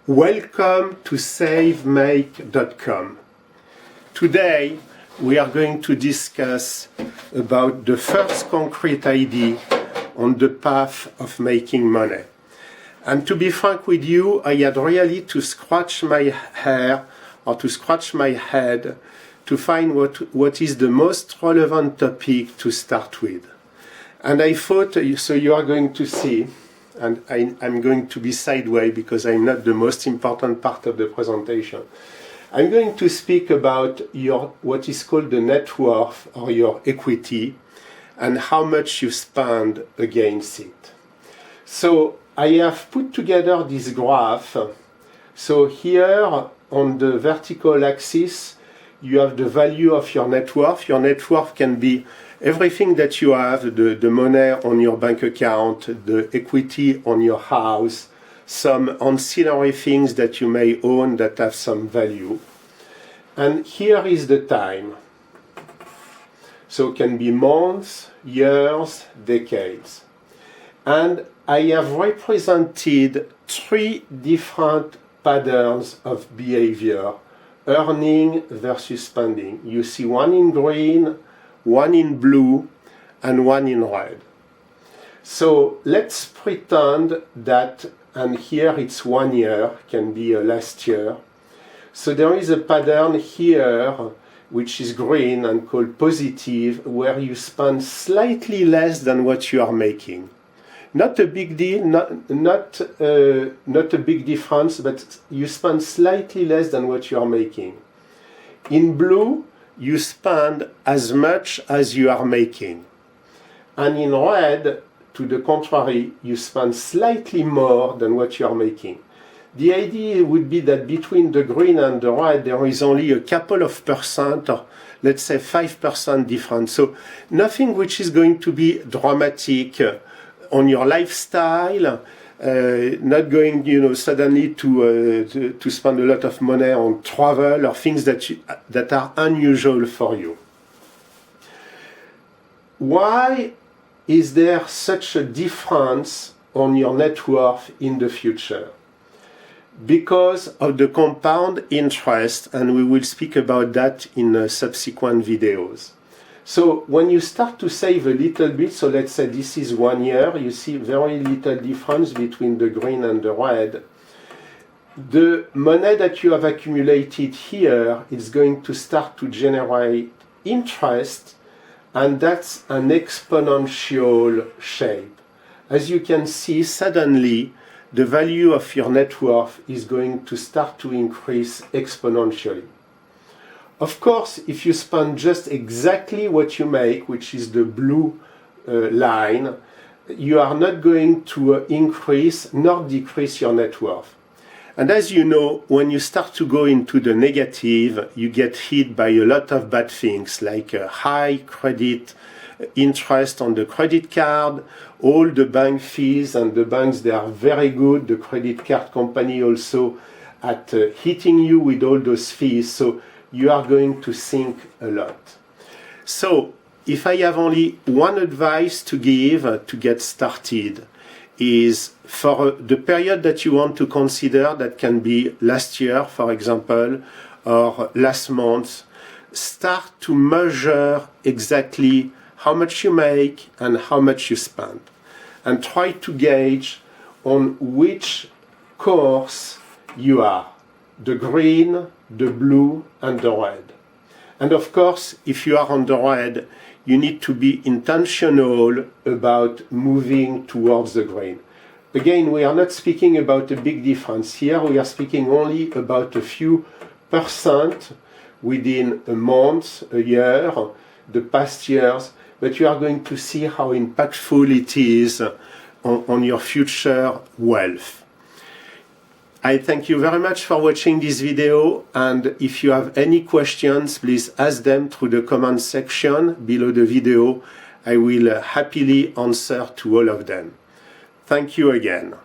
Welcome to savemake.com. Today we are going to discuss about the first concrete idea on the path of making money. And to be frank with you, I had really to scratch my hair or to scratch my head to find what is the most relevant topic to start with. And I thought, so you are going to see, and I'm going to be sideways because I'm not the most important part of the presentation. I'm going to speak about your what is called the net worth or your equity and how much you spend against it. So I have put together this graph. So here on the vertical axis you have the value of your net worth. Your net worth can be everything that you have, the money on your bank account, the equity on your house, some ancillary things that you may own that have some value. And here is the time. So it can be months, years, decades. And I have represented three different patterns of behavior, earning versus spending. You see one in green, one in blue, and one in red. So let's pretend that, and here it's 1 year, can be last year. So there is a pattern here which is green and called positive, where you spend slightly less than what you are making. Not a big deal, not a big difference, but you spend slightly less than what you are making. In blue, you spend as much as you are making. And in red, to the contrary, you spend slightly more than what you are making. The idea would be that between the green and the red, there is only a couple of percent, or let's say 5% difference. So nothing which is going to be dramatic on your lifestyle, not going, suddenly to spend a lot of money on travel or things that are unusual for you. Why is there such a difference on your net worth in the future? Because of the compound interest, and we will speak about that in subsequent videos. So when you start to save a little bit, so let's say this is 1 year, you see very little difference between the green and the red. The money that you have accumulated here is going to start to generate interest, and that's an exponential shape. As you can see, suddenly the value of your net worth is going to start to increase exponentially. Of course, if you spend just exactly what you make, which is the blue line, you are not going to increase nor decrease your net worth. And as you know, when you start to go into the negative, you get hit by a lot of bad things, like high credit interest on the credit card, all the bank fees, and the banks, they are very good, the credit card company also, at hitting you with all those fees. So you are going to sink a lot. So if I have only one advice to give to get started, is for the period that you want to consider, that can be last year, for example, or last month, start to measure exactly how much you make and how much you spend. And try to gauge on which course you are, the green, the blue, and the red. And of course, if you are on the red, you need to be intentional about moving towards the green. Again, we are not speaking about a big difference here. We are speaking only about a few percent within a month, a year, the past years, but you are going to see how impactful it is on your future wealth. I thank you very much for watching this video, and if you have any questions, please ask them through the comment section below the video. I will happily answer to all of them. Thank you again.